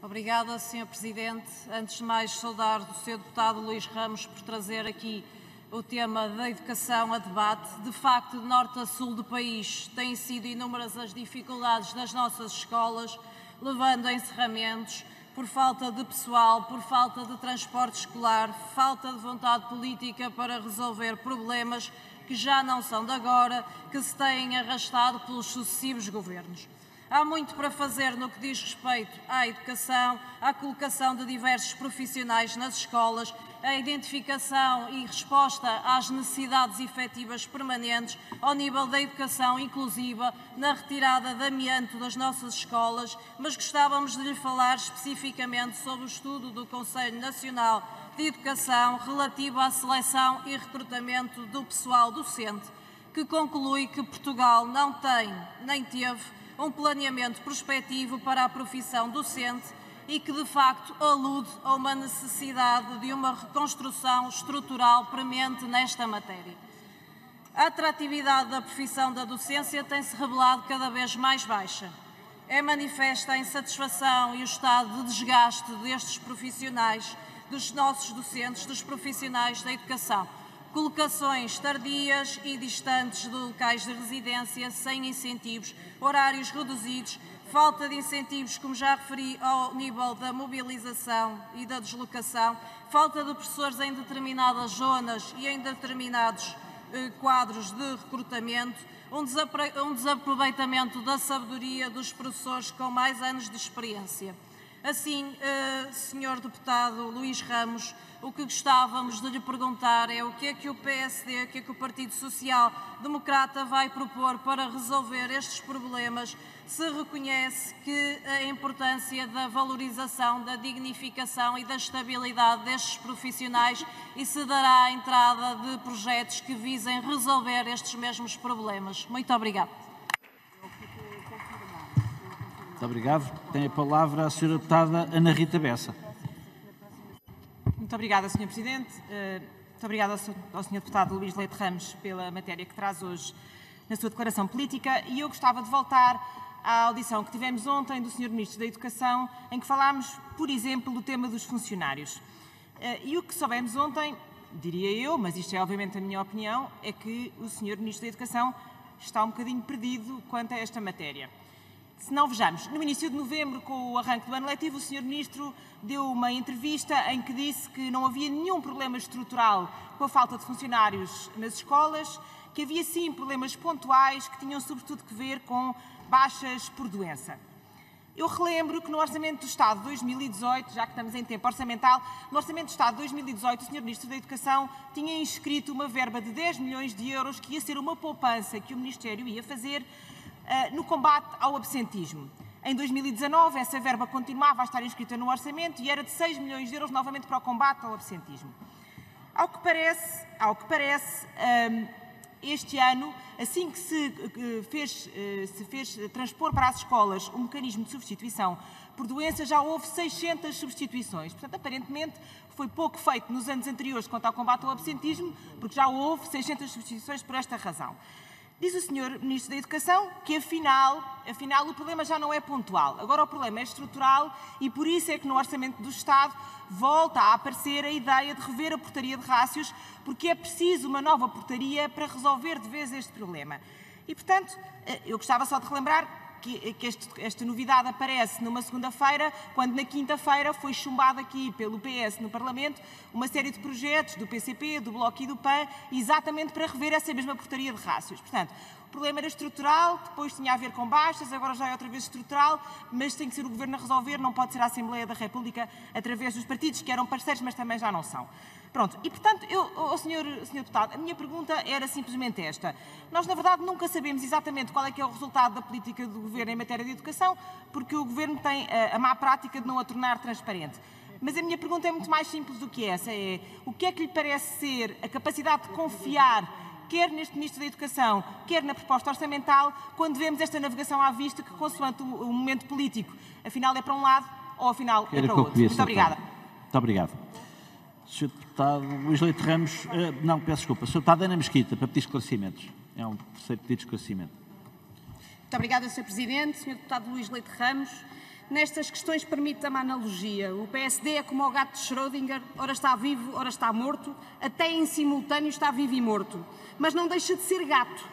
Obrigada, Sr. Presidente. Antes de mais, saudar o Sr. Deputado Luís Ramos por trazer aqui o tema da educação a debate. De facto, de norte a sul do país, têm sido inúmeras as dificuldades das nossas escolas, levando a encerramentos por falta de pessoal, por falta de transporte escolar, falta de vontade política para resolver problemas que já não são de agora, que se têm arrastado pelos sucessivos governos. Há muito para fazer no que diz respeito à educação, à colocação de diversos profissionais nas escolas, a identificação e resposta às necessidades efetivas permanentes ao nível da educação inclusiva, na retirada de amianto das nossas escolas, mas gostávamos de lhe falar especificamente sobre o estudo do Conselho Nacional de Educação relativo à seleção e recrutamento do pessoal docente, que conclui que Portugal não tem, nem teve, um planeamento prospectivo para a profissão docente e que, de facto, alude a uma necessidade de uma reconstrução estrutural premente nesta matéria. A atratividade da profissão da docência tem-se revelado cada vez mais baixa. É manifesta a insatisfação e o estado de desgaste destes profissionais, dos nossos docentes, dos profissionais da educação. Colocações tardias e distantes de locais de residência, sem incentivos, horários reduzidos, falta de incentivos, como já referi, ao nível da mobilização e da deslocação, falta de professores em determinadas zonas e em determinados quadros de recrutamento, um desaproveitamento da sabedoria dos professores com mais anos de experiência. Assim, Sr. Deputado Luís Ramos, o que gostávamos de lhe perguntar é o que é que o PSD, o que é que o Partido Social Democrata vai propor para resolver estes problemas, se reconhece que a importância da valorização, da dignificação e da estabilidade destes profissionais e se dará a entrada de projetos que visem resolver estes mesmos problemas. Muito obrigada. Muito obrigado. Tem a palavra a Sra. Deputada Ana Rita Bessa. Muito obrigada, Sr. Presidente. Muito obrigada ao Sr. Deputado Luís Leite Ramos pela matéria que traz hoje na sua declaração política, e eu gostava de voltar à audição que tivemos ontem do Sr. Ministro da Educação, em que falámos, por exemplo, do tema dos funcionários. E o que soubemos ontem, diria eu, mas isto é obviamente a minha opinião, é que o Sr. Ministro da Educação está um bocadinho perdido quanto a esta matéria. Se não vejamos, no início de novembro, com o arranque do ano letivo, o Sr. Ministro deu uma entrevista em que disse que não havia nenhum problema estrutural com a falta de funcionários nas escolas, que havia sim problemas pontuais que tinham sobretudo que ver com baixas por doença. Eu relembro que no Orçamento do Estado de 2018, já que estamos em tempo orçamental, no Orçamento do Estado de 2018 o Sr. Ministro da Educação tinha inscrito uma verba de 10 milhões de euros que ia ser uma poupança que o Ministério ia fazer no combate ao absentismo. Em 2019, essa verba continuava a estar inscrita no orçamento e era de 6 milhões de euros novamente para o combate ao absentismo. Ao que parece, este ano, assim que se fez transpor para as escolas um mecanismo de substituição por doença, já houve 600 substituições. Portanto, aparentemente, foi pouco feito nos anos anteriores quanto ao combate ao absentismo, porque já houve 600 substituições por esta razão. Diz o Sr. Ministro da Educação que, afinal, o problema já não é pontual. Agora o problema é estrutural e por isso é que no Orçamento do Estado volta a aparecer a ideia de rever a portaria de rácios, porque é preciso uma nova portaria para resolver de vez este problema. E, portanto, eu gostava só de relembrar que esta novidade aparece numa segunda-feira, quando na quinta-feira foi chumbada aqui pelo PS no Parlamento uma série de projetos do PCP, do Bloco e do PAN, exatamente para rever essa mesma portaria de rácios. Portanto, o problema era estrutural, depois tinha a ver com baixas, agora já é outra vez estrutural, mas tem que ser o Governo a resolver, não pode ser a Assembleia da República através dos partidos, que eram parceiros, mas também já não são. Pronto, e portanto, Sr. Deputado, a minha pergunta era simplesmente esta. Nós, na verdade, nunca sabemos exatamente qual é que é o resultado da política do Governo em matéria de educação, porque o Governo tem a má prática de não a tornar transparente. Mas a minha pergunta é muito mais simples do que essa. É o que é que lhe parece ser a capacidade de confiar, quer neste Ministro da Educação, quer na proposta orçamental, quando vemos esta navegação à vista que, consoante o momento político, afinal é para um lado ou afinal é para o outro. Muito obrigada. Muito obrigado. Sr. Deputado Luís Leite Ramos, não, peço desculpa, Sr. Deputado Ana Mesquita, para pedir esclarecimentos. É um terceiro pedido de esclarecimento. Muito obrigada, Sr. Presidente. Sr. Deputado Luís Leite Ramos, nestas questões permite-me uma analogia. O PSD é como o gato de Schrödinger, ora está vivo, ora está morto, até em simultâneo está vivo e morto. Mas não deixa de ser gato.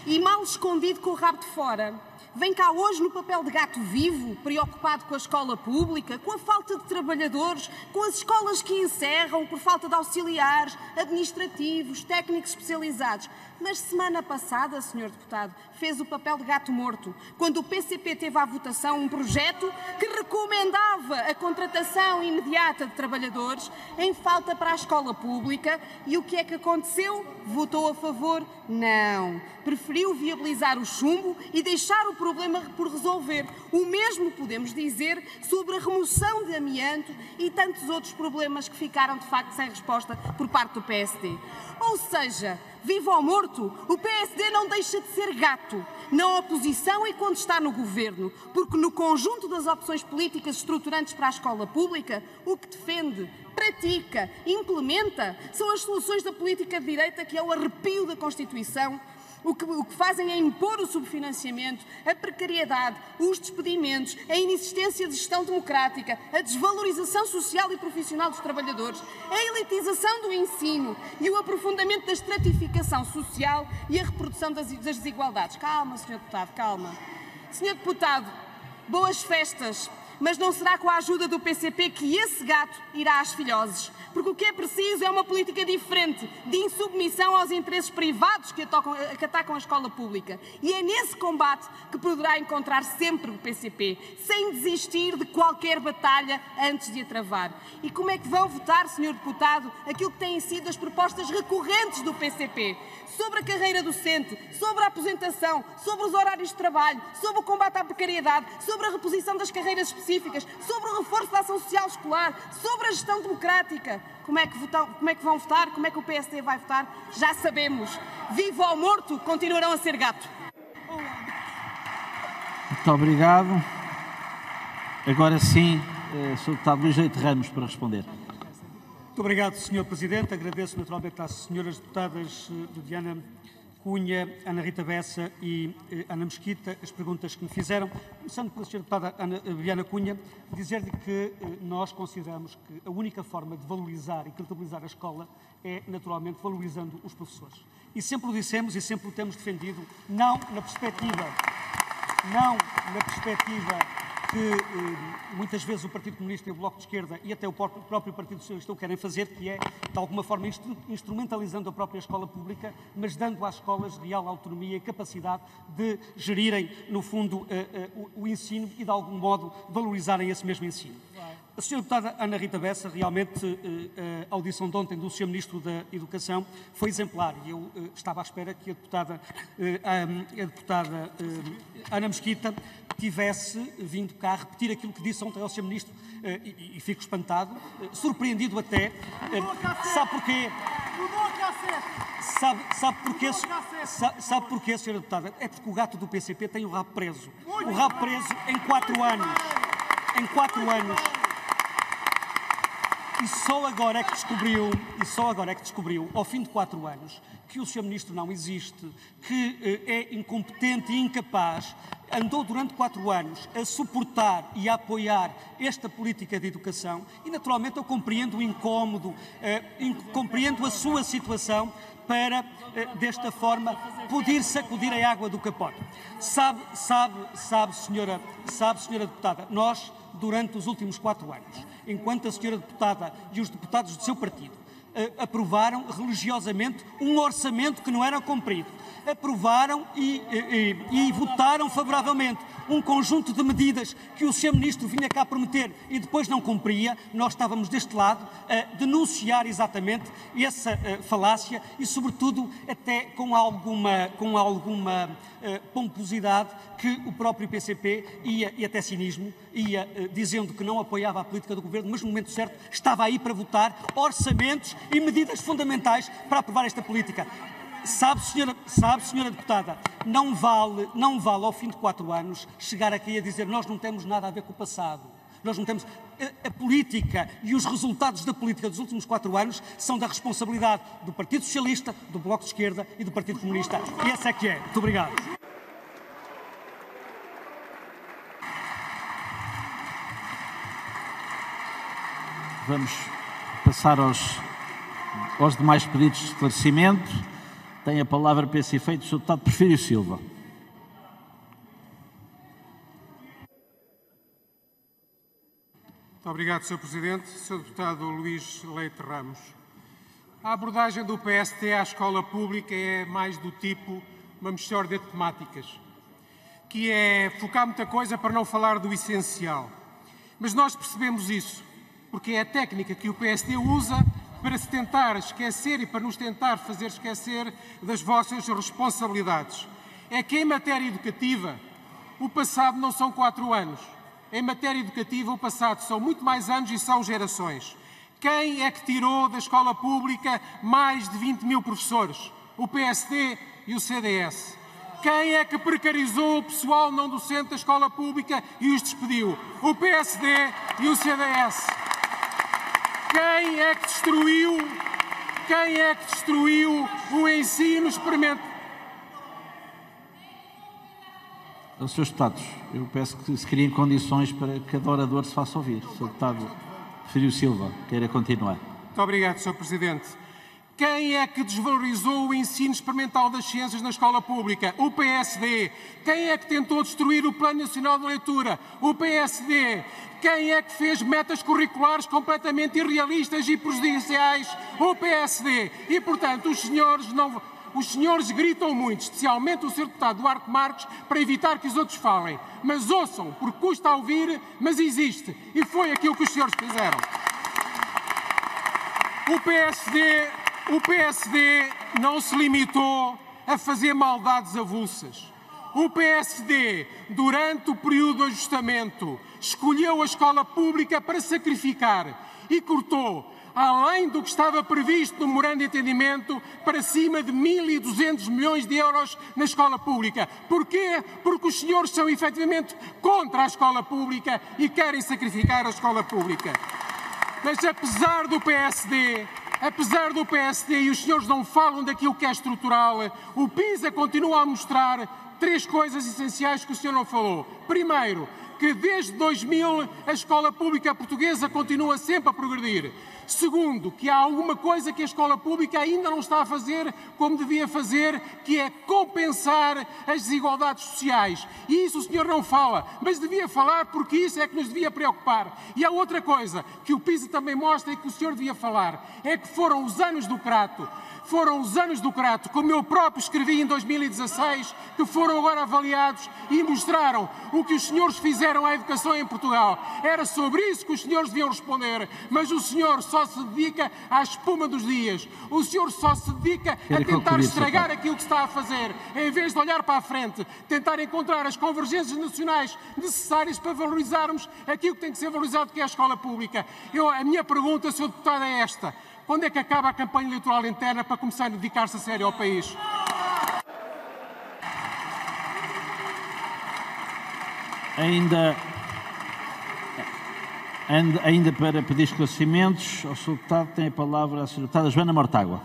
E mal escondido com o rabo de fora. Vem cá hoje no papel de gato vivo, preocupado com a escola pública, com a falta de trabalhadores, com as escolas que encerram por falta de auxiliares, administrativos, técnicos especializados. Mas semana passada, Sr. Deputado, fez o papel de gato morto, quando o PCP teve à votação um projeto que recomendava a contratação imediata de trabalhadores em falta para a escola pública. E o que é que aconteceu? Votou a favor? Não. Preferiu viabilizar o chumbo e deixar o problema por resolver. O mesmo podemos dizer sobre a remoção de amianto e tantos outros problemas que ficaram, de facto, sem resposta por parte do PSD. Ou seja, vivo ou morto, o PSD não deixa de ser gato, na oposição e quando está no governo, porque no conjunto das opções políticas estruturantes para a escola pública, o que defende, pratica, implementa, são as soluções da política de direita, que é o arrepio da Constituição. O que fazem é impor o subfinanciamento, a precariedade, os despedimentos, a inexistência de gestão democrática, a desvalorização social e profissional dos trabalhadores, a elitização do ensino e o aprofundamento da estratificação social e a reprodução das desigualdades. Calma, Sr. Deputado, calma. Sr. Deputado, boas festas, mas não será com a ajuda do PCP que esse gato irá às filhoses. Porque o que é preciso é uma política diferente, de insubmissão aos interesses privados que atacam a escola pública. E é nesse combate que poderá encontrar sempre o PCP, sem desistir de qualquer batalha antes de a travar. E como é que vão votar, Sr. Deputado, aquilo que têm sido as propostas recorrentes do PCP? Sobre a carreira docente, sobre a aposentação, sobre os horários de trabalho, sobre o combate à precariedade, sobre a reposição das carreiras específicas, sobre o reforço da ação social escolar, sobre a gestão democrática. Como é que vão votar? Como é que o PSD vai votar? Já sabemos. Vivo ou morto, continuarão a ser gato. Muito obrigado. Agora sim, Sr. Deputado Luís Leite Ramos para responder. Muito obrigado, Sr. Presidente. Agradeço naturalmente às senhoras deputadas Diana Cunha, Ana Rita Bessa e Ana Mesquita as perguntas que me fizeram. Começando pela Sra. Deputada Diana Cunha, dizer-lhe que nós consideramos que a única forma de valorizar e credibilizar a escola é naturalmente valorizando os professores. E sempre o dissemos e sempre o temos defendido, não na perspectiva que muitas vezes o Partido Comunista e o Bloco de Esquerda e até o próprio Partido Socialista o querem fazer, que é, de alguma forma, instrumentalizando a própria escola pública, mas dando às escolas real autonomia e capacidade de gerirem, no fundo, o ensino e, de algum modo, valorizarem esse mesmo ensino. A Sra. Deputada Ana Rita Bessa, realmente, a audição de ontem do Sr. Ministro da Educação foi exemplar e eu estava à espera que a deputada Ana Mesquita tivesse vindo cá repetir aquilo que disse ontem ao Sr. Ministro e fico espantado, surpreendido até. Sabe porquê? Sabe porquê, Sra. Deputada? É porque o gato do PCP tem o rabo preso. O rabo preso em 4 anos. Em 4 anos. E só agora é que descobriu, ao fim de 4 anos, que o Sr. Ministro não existe, que é incompetente e incapaz, andou durante 4 anos a suportar e a apoiar esta política de educação e, naturalmente, eu compreendo o incómodo, compreendo a sua situação para, desta forma, poder sacudir a água do capote. Sabe, senhora deputada, nós, durante os últimos 4 anos, enquanto a senhora deputada e os deputados do seu partido aprovaram religiosamente um orçamento que não era cumprido, aprovaram e votaram favoravelmente um conjunto de medidas que o Sr. Ministro vinha cá prometer e depois não cumpria, nós estávamos deste lado a denunciar exatamente essa falácia e, sobretudo, até com alguma pomposidade que o próprio PCP e até cinismo ia dizendo que não apoiava a política do Governo, mas no momento certo estava aí para votar orçamentos e medidas fundamentais para aprovar esta política. Sabe, senhora deputada, não vale ao fim de 4 anos chegar aqui a dizer nós não temos nada a ver com o passado. Nós não temos... A política e os resultados da política dos últimos 4 anos são da responsabilidade do Partido Socialista, do Bloco de Esquerda e do Partido Comunista. E essa é que é. Muito obrigado. Vamos passar aos demais pedidos de esclarecimento. Tem a palavra para esse efeito o Sr. Deputado Porfírio Silva. Muito obrigado, Sr. Presidente. Sr. Deputado Luís Leite Ramos. A abordagem do PSD à escola pública é mais do tipo uma mixórdia de temáticas, que é focar muita coisa para não falar do essencial. Mas nós percebemos isso, porque é a técnica que o PSD usa para se tentar esquecer e para nos tentar fazer esquecer das vossas responsabilidades. É que em matéria educativa, o passado não são 4 anos. Em matéria educativa, o passado são muito mais anos e são gerações. Quem é que tirou da escola pública mais de 20 mil professores? O PSD e o CDS. Quem é que precarizou o pessoal não docente da escola pública e os despediu? O PSD e o CDS. Quem é que destruiu o ensino experimental? Srs. Deputados, eu peço que se criem condições para que cada orador se faça ouvir. Sr. Deputado Porfírio Silva, queira continuar. Muito obrigado, Sr. Presidente. Quem é que desvalorizou o ensino experimental das ciências na escola pública? O PSD. Quem é que tentou destruir o Plano Nacional de Leitura? O PSD. Quem é que fez metas curriculares completamente irrealistas e prejudiciais? O PSD. E, portanto, os senhores gritam muito, especialmente o Sr. Deputado Duarte Marques, para evitar que os outros falem. Mas ouçam, porque custa a ouvir, mas existe. E foi aquilo que os senhores fizeram. O PSD não se limitou a fazer maldades avulsas. O PSD, durante o período de ajustamento, escolheu a escola pública para sacrificar e cortou, além do que estava previsto no memorando de entendimento, para cima de 1.200 milhões de euros na escola pública. Porquê? Porque os senhores são efetivamente contra a escola pública e querem sacrificar a escola pública. Mas apesar do PSD, e os senhores não falam daquilo que é estrutural, o PISA continua a mostrar 3 coisas essenciais que o senhor não falou. Primeiro, que desde 2000 a escola pública portuguesa continua sempre a progredir. Segundo, que há alguma coisa que a escola pública ainda não está a fazer como devia fazer, que é compensar as desigualdades sociais. E isso o senhor não fala, mas devia falar porque isso é que nos devia preocupar. E há outra coisa que o PISA também mostra e que o senhor devia falar, é que foram os anos do Crato. Foram os anos do Crato, como eu próprio escrevi em 2016, que foram agora avaliados e mostraram o que os senhores fizeram à educação em Portugal. Era sobre isso que os senhores deviam responder, mas o senhor só se dedica à espuma dos dias. O senhor só se dedica a tentar estragar aquilo que está a fazer, em vez de olhar para a frente, tentar encontrar as convergências nacionais necessárias para valorizarmos aquilo que tem que ser valorizado, que é a escola pública. A minha pergunta, Sr. Deputado, é esta. Quando é que acaba a campanha eleitoral interna para começar a dedicar-se a sério ao país? Ainda para pedir esclarecimentos, ao Sr. Deputado tem a palavra a Sra. Deputada Joana Mortágua.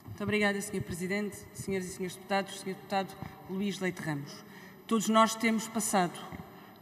Muito obrigada, Sr. Presidente, Senhoras e Senhores Deputados, Sr. Deputado Luís Leite Ramos. Todos nós temos passado.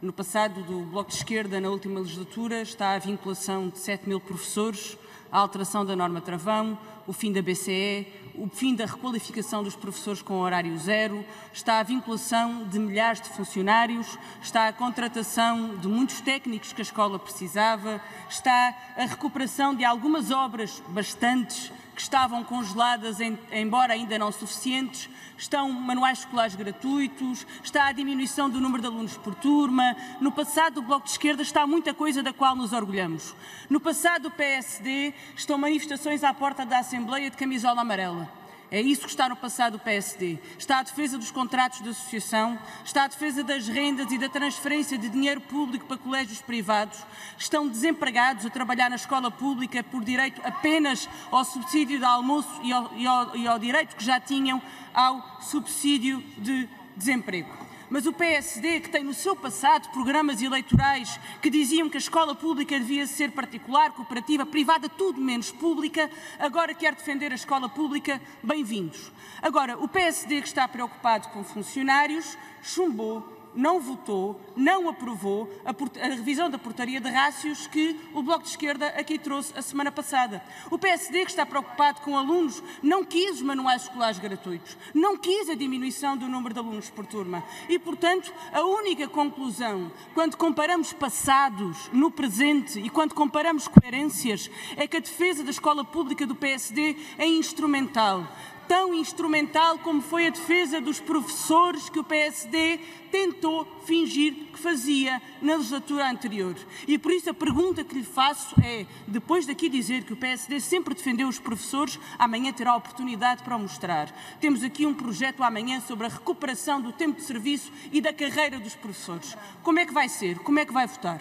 No passado do Bloco de Esquerda, na última legislatura, está a vinculação de 7 mil professores, a alteração da norma travão, o fim da BCE, o fim da requalificação dos professores com horário zero, está a vinculação de milhares de funcionários, está a contratação de muitos técnicos que a escola precisava, está a recuperação de algumas obras, bastantes, que estavam congeladas, embora ainda não suficientes, estão manuais escolares gratuitos, está a diminuição do número de alunos por turma. No passado do Bloco de Esquerda está muita coisa da qual nos orgulhamos. No passado do PSD estão manifestações à porta da Assembleia de camisola amarela. É isso que está no passado do PSD. Está a defesa dos contratos de associação, está a defesa das rendas e da transferência de dinheiro público para colégios privados, estão desempregados a trabalhar na escola pública por direito apenas ao subsídio de almoço e ao direito que já tinham ao subsídio de desemprego. Mas o PSD, que tem no seu passado programas eleitorais que diziam que a escola pública devia ser particular, cooperativa, privada, tudo menos pública, agora quer defender a escola pública, bem-vindos. Agora, o PSD, que está preocupado com funcionários, chumbou não votou, não aprovou a revisão da portaria de rácios que o Bloco de Esquerda aqui trouxe a semana passada. O PSD, que está preocupado com alunos, não quis os manuais escolares gratuitos, não quis a diminuição do número de alunos por turma e, portanto, a única conclusão, quando comparamos passados no presente e quando comparamos coerências, é que a defesa da escola pública do PSD é instrumental. Tão instrumental como foi a defesa dos professores que o PSD tentou fingir que fazia na legislatura anterior. E por isso a pergunta que lhe faço é, depois daqui dizer que o PSD sempre defendeu os professores, amanhã terá a oportunidade para o mostrar. Temos aqui um projeto amanhã sobre a recuperação do tempo de serviço e da carreira dos professores. Como é que vai ser? Como é que vai votar?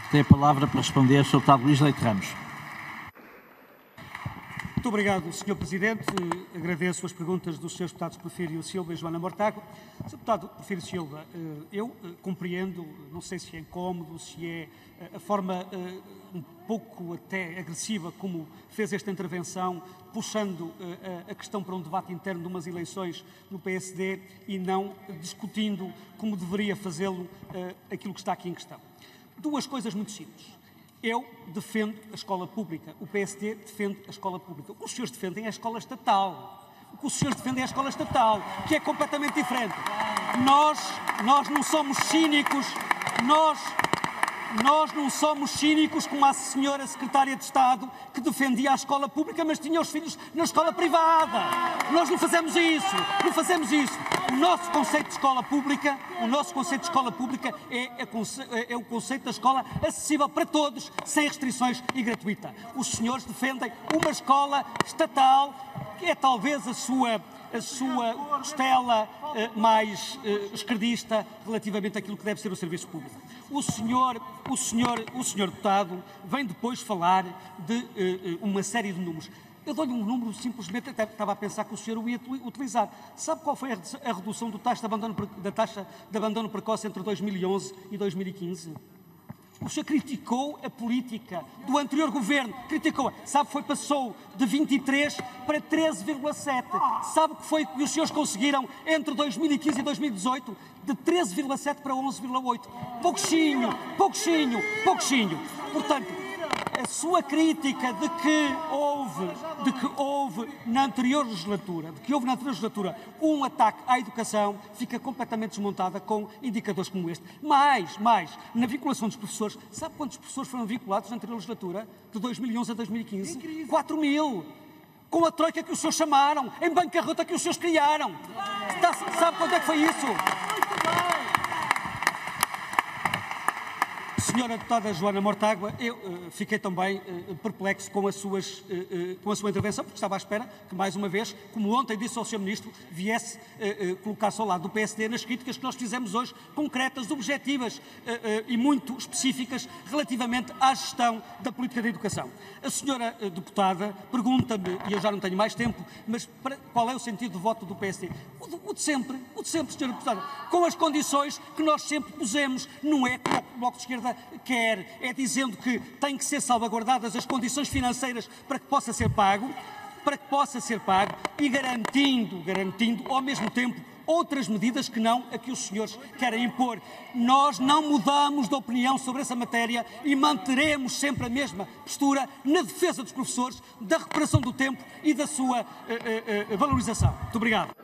Tem a palavra para responder o Sr. Deputado Luís Leite Ramos. Muito obrigado, Sr. Presidente. Agradeço as perguntas dos Srs. Deputados Porfírio Silva e Joana Mortágua. Sr. Deputado Porfírio Silva, eu compreendo, não sei se é incómodo, se é a forma um pouco até agressiva como fez esta intervenção, puxando a questão para um debate interno de umas eleições no PSD e não discutindo como deveria fazê-lo aquilo que está aqui em questão. Duas coisas muito simples. Eu defendo a escola pública, o PSD defende a escola pública. O que os senhores defendem é a escola estatal. O que os senhores defendem é a escola estatal, que é completamente diferente. Nós não somos cínicos, nós não somos cínicos como a senhora Secretária de Estado que defendia a escola pública, mas tinha os filhos na escola privada. Nós não fazemos isso, não fazemos isso. O nosso conceito de escola pública, é o conceito da escola acessível para todos, sem restrições e gratuita. Os senhores defendem uma escola estatal, que é talvez a sua costela mais esquerdista relativamente àquilo que deve ser o serviço público. O senhor deputado vem depois falar de uma série de números. Eu dou-lhe um número simplesmente, até estava a pensar que o senhor o ia utilizar. Sabe qual foi a redução da taxa de abandono precoce entre 2011 e 2015? O senhor criticou a política do anterior governo, criticou-a. Sabe que passou de 23 para 13,7. Sabe que foi que os senhores conseguiram entre 2015 e 2018? De 13,7 para 11,8. Pouquinho. Portanto, a sua crítica de que houve na anterior legislatura, um ataque à educação, fica completamente desmontada com indicadores como este. Mais, na vinculação dos professores, sabe quantos professores foram vinculados na anterior legislatura, de 2011 a 2015? 4.000. Com a troika que os senhores chamaram, em bancarrota que os senhores criaram. Sabe quanto é que foi isso? Senhora Deputada Joana Mortágua, eu fiquei também perplexo com a sua intervenção, porque estava à espera que, mais uma vez, como ontem disse ao Sr. Ministro, viesse colocar-se ao lado do PSD nas críticas que nós fizemos hoje, concretas, objetivas e muito específicas relativamente à gestão da política da educação. A senhora deputada pergunta-me, e eu já não tenho mais tempo, mas qual é o sentido do voto do PSD? O de sempre, senhora deputada, com as condições que nós sempre pusemos, não é como o Bloco de Esquerda quer, é dizendo que têm que ser salvaguardadas as condições financeiras para que possa ser pago, e garantindo ao mesmo tempo outras medidas que não a que os senhores querem impor. Nós não mudamos de opinião sobre essa matéria e manteremos sempre a mesma postura na defesa dos professores, da recuperação do tempo e da sua valorização. Muito obrigado.